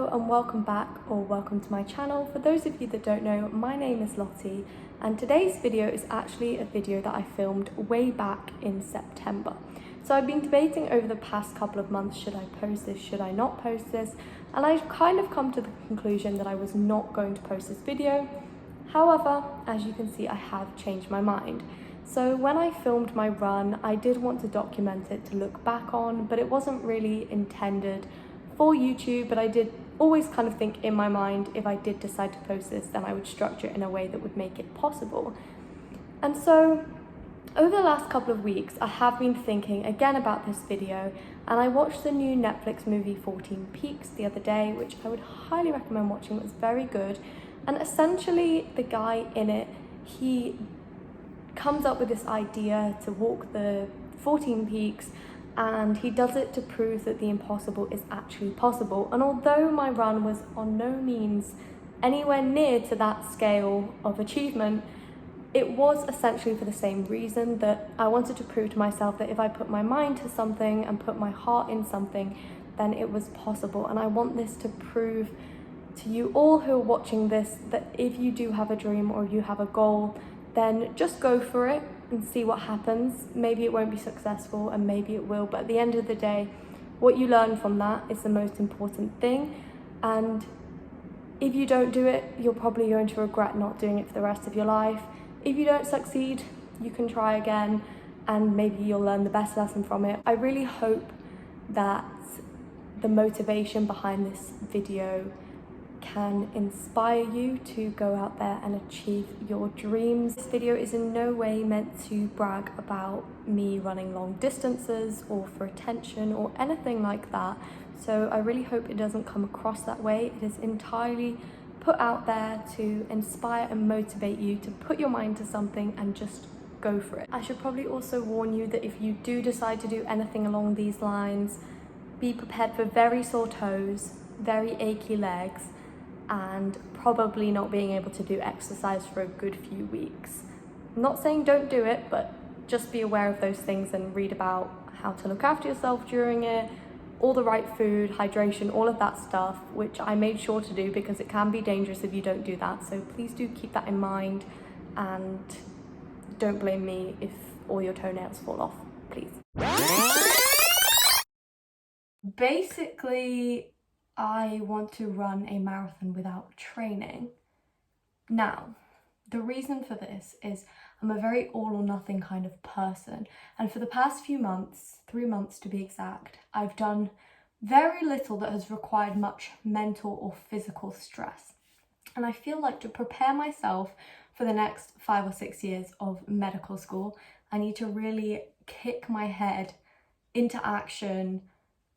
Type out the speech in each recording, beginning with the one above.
Hello and welcome back, or welcome to my channel. For those of you that don't know, my name is Lotte, and today's video is actually a video that I filmed way back in September. So I've been debating over the past couple of months, should I post this, should I not post this, and I've kind of come to the conclusion that I was not going to post this video. However, as you can see, I have changed my mind. So when I filmed my run, I did want to document it to look back on, but it wasn't really intended for YouTube, but I did always kind of think in my mind, if I did decide to post this, then I would structure it in a way that would make it possible. And so over the last couple of weeks, I have been thinking again about this video, and I watched the new Netflix movie 14 Peaks the other day, which I would highly recommend watching. It was very good. And essentially the guy in it, he comes up with this idea to walk the 14 peaks, and he does it to prove that the impossible is actually possible. And although my run was on no means anywhere near to that scale of achievement, it was essentially for the same reason, that I wanted to prove to myself that if I put my mind to something and put my heart in something, then it was possible. And I want this to prove to you all who are watching this that if you do have a dream or you have a goal, then just go for it and see what happens. Maybe it won't be successful and maybe it will, but at the end of the day, what you learn from that is the most important thing. And if you don't do it, you're probably going to regret not doing it for the rest of your life. If you don't succeed, you can try again and maybe you'll learn the best lesson from it. I really hope that the motivation behind this video can inspire you to go out there and achieve your dreams. This video is in no way meant to brag about me running long distances or for attention or anything like that. So I really hope it doesn't come across that way. It is entirely put out there to inspire and motivate you to put your mind to something and just go for it. I should probably also warn you that if you do decide to do anything along these lines, be prepared for very sore toes, very achy legs, and probably not being able to do exercise for a good few weeks. I'm not saying don't do it, but just be aware of those things and read about how to look after yourself during it, all the right food, hydration, all of that stuff, which I made sure to do because it can be dangerous if you don't do that. So please do keep that in mind and don't blame me if all your toenails fall off, please. Basically, I want to run a marathon without training. Now, the reason for this is I'm a very all or nothing kind of person, and for the past few months, 3 months to be exact, I've done very little that has required much mental or physical stress. And I feel like to prepare myself for the next 5 or 6 years of medical school, I need to really kick my head into action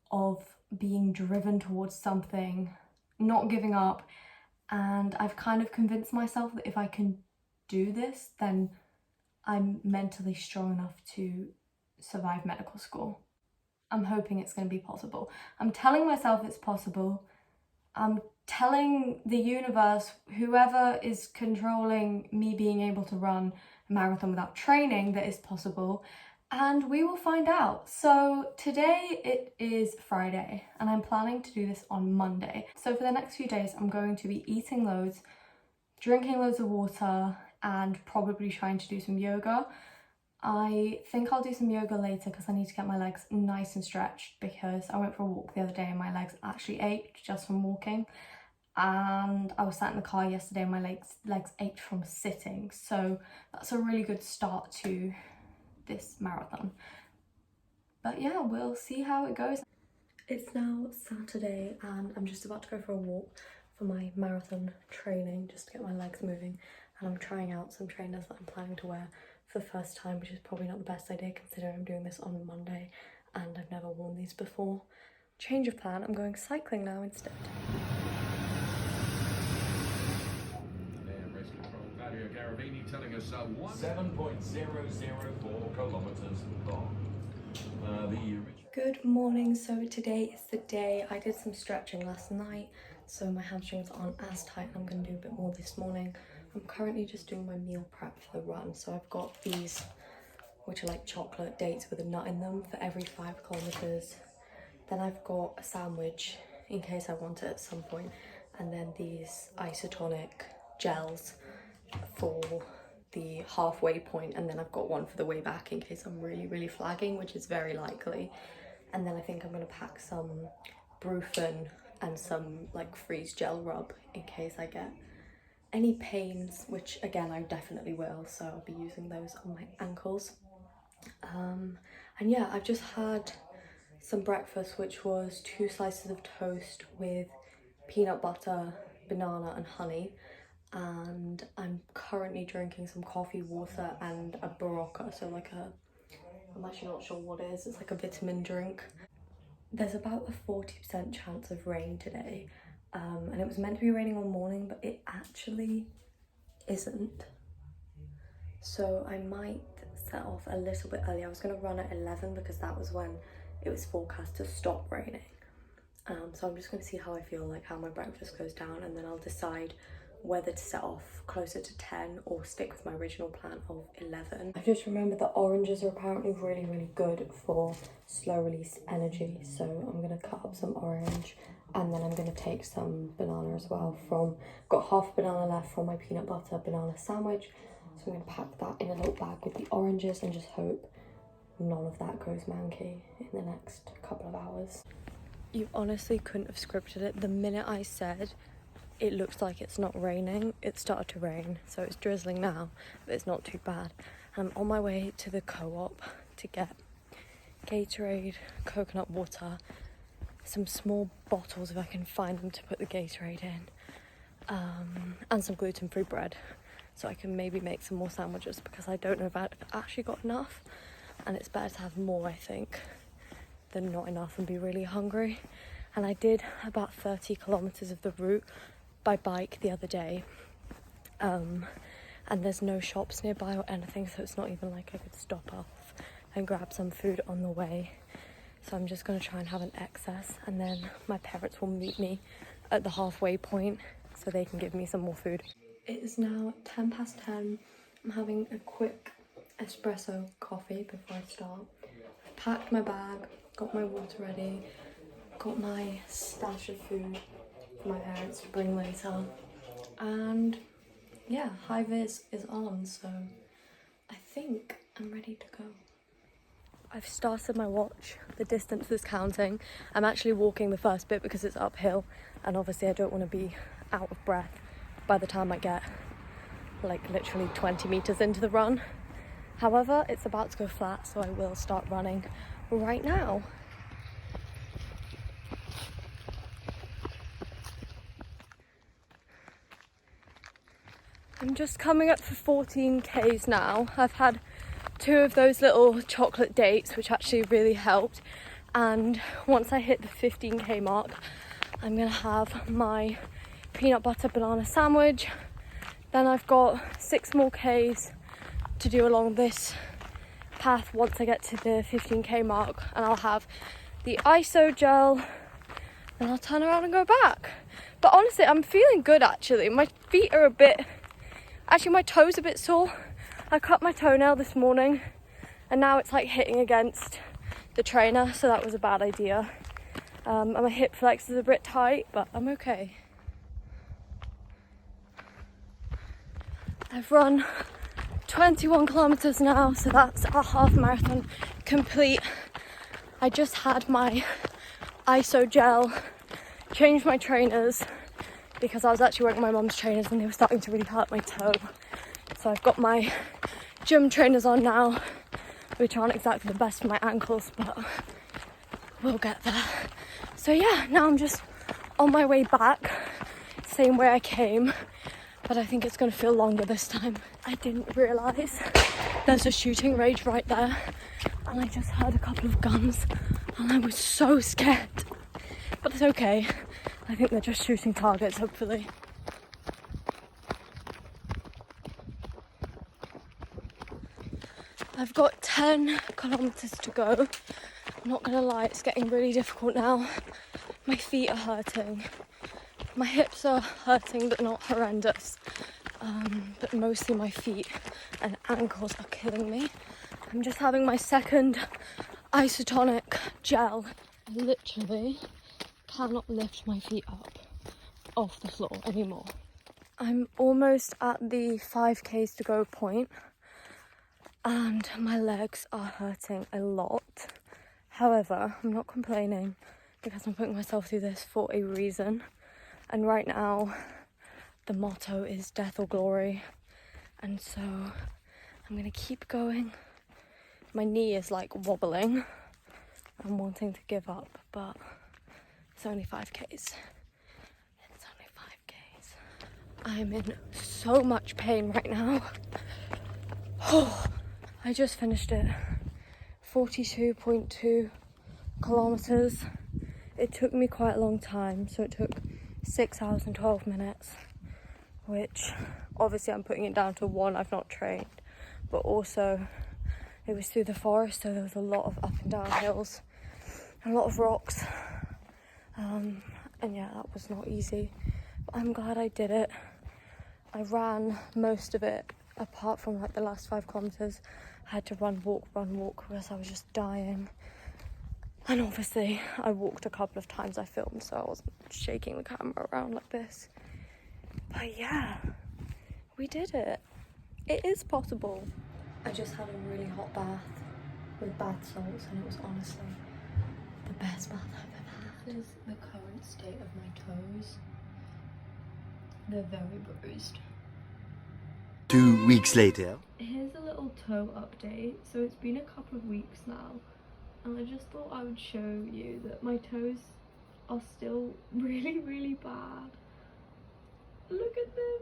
of being driven towards something, not giving up. And I've kind of convinced myself that if I can do this, then I'm mentally strong enough to survive medical school. I'm hoping it's going to be possible. I'm telling myself it's possible. I'm telling the universe, whoever is controlling me being able to run a marathon without training, that it's possible. And we will find out. So today it is Friday and I'm planning to do this on Monday. So for the next few days, I'm going to be eating loads, drinking loads of water, and probably trying to do some yoga. I think I'll do some yoga later because I need to get my legs nice and stretched, because I went for a walk the other day and my legs actually ached just from walking. And I was sat in the car yesterday and my legs ached from sitting. So that's a really good start to this marathon. But yeah, we'll see how it goes. It's now Saturday and I'm just about to go for a walk for my marathon training, just to get my legs moving, and I'm trying out some trainers that I'm planning to wear for the first time, which is probably not the best idea considering I'm doing this on Monday and I've never worn these before. Change of plan, I'm going cycling now instead. Telling us 7.004 kilometers long. Good morning. So today is the day. I did some stretching last night, so my hamstrings aren't as tight. I'm going to do a bit more this morning. I'm currently just doing my meal prep for the run. So I've got these, which are like chocolate dates with a nut in them, for every 5 kilometers. Then I've got a sandwich in case I want it at some point, and then these isotonic gels for the halfway point, and then I've got one for the way back in case I'm really flagging, which is very likely. And then I think I'm gonna pack some Brufen and some like freeze gel rub in case I get any pains, which again I definitely will, so I'll be using those on my ankles. And yeah, I've just had some breakfast, which was 2 slices of toast with peanut butter, banana and honey, and I'm currently drinking some coffee, water and a Barocca, so like I'm actually not sure what it is, it's like a vitamin drink. There's about a 40% chance of rain today, and it was meant to be raining all morning, but it actually isn't. So I might set off a little bit early. I was going to run at 11 because that was when it was forecast to stop raining. So I'm just going to see how I feel, like how my breakfast goes down, and then I'll decide whether to set off closer to 10 or stick with my original plan of 11. I just remembered that oranges are apparently really good for slow release energy, so I'm going to cut up some orange, and then I'm going to take some banana as well. Got half a banana left from my peanut butter banana sandwich, so I'm going to pack that in a little bag with the oranges and just hope none of that goes manky in the next couple of hours. You honestly couldn't have scripted it. The minute I said it looks like it's not raining, it started to rain, so it's drizzling now, but it's not too bad. I'm on my way to the co-op to get Gatorade, coconut water, some small bottles if I can find them to put the Gatorade in, and some gluten-free bread, so I can maybe make some more sandwiches, because I don't know if I've actually got enough, and it's better to have more, I think, than not enough and be really hungry. And I did about 30 kilometers of the route by bike the other day, and there's no shops nearby or anything, so it's not even like I could stop off and grab some food on the way. So I'm just going to try and have an excess, and then my parents will meet me at the halfway point so they can give me some more food. It is now 10 past 10. I'm having a quick espresso coffee before I start. I've packed my bag, got my water ready, got my stash of food for my parents to bring later, and yeah, high vis is on, so I think I'm ready to go. I've started my watch, the distance is counting. I'm actually walking the first bit because it's uphill, and obviously I don't want to be out of breath by the time I get like literally 20 meters into the run. However, it's about to go flat, so I will start running right now. I'm just coming up for 14 Ks now. I've had 2 of those little chocolate dates, which actually really helped. And once I hit the 15K mark, I'm gonna have my peanut butter banana sandwich. Then I've got 6 more Ks to do along this path once I get to the 15K mark, and I'll have the iso gel, then I'll turn around and go back. But honestly, I'm feeling good actually. My feet are my toes a bit sore. I cut my toenail this morning and now it's like hitting against the trainer, so that was a bad idea. And my hip flex is a bit tight, but I'm okay. I've run 21 kilometers now, so that's a half marathon complete. I just had my iso gel, changed my trainers because I was actually wearing my mum's trainers and they were starting to really hurt my toe. So I've got my gym trainers on now, which aren't exactly the best for my ankles, but we'll get there. So yeah, now I'm just on my way back, same way I came, but I think it's going to feel longer this time. I didn't realise there's a shooting range right there, and I just heard a couple of guns and I was so scared, but it's okay. I think they're just shooting targets, hopefully. I've got 10 kilometers to go. I'm not gonna lie, it's getting really difficult now. My feet are hurting. My hips are hurting, but not horrendous. But mostly my feet and ankles are killing me. I'm just having my second isotonic gel. I literally cannot lift my feet up off the floor anymore. I'm almost at the 5Ks to go point and my legs are hurting a lot. However, I'm not complaining because I'm putting myself through this for a reason. And right now, the motto is death or glory. And so I'm gonna keep going. My knee is like wobbling. I'm wanting to give up, but it's only 5Ks. It's only 5Ks. I'm in so much pain right now. Oh, I just finished it. 42.2 kilometers. It took me quite a long time, so it took 6 hours and 12 minutes, which obviously I'm putting it down to one, I've not trained, but also it was through the forest, so there was a lot of up and down hills, a lot of rocks, and yeah, that was not easy, but I'm glad I did it. I ran most of it, apart from like the last 5 kilometers. I had to run, walk, because I was just dying. And obviously I walked a couple of times I filmed, so I wasn't shaking the camera around like this. But yeah, we did it. It is possible. I just had a really hot bath with bath salts, and it was honestly the best bath I've ever had. This is the current state of my toes. They're very bruised. 2 weeks later. Here's a little toe update. So it's been a couple of weeks now, and I just thought I would show you that my toes are still really, really bad. Look at them.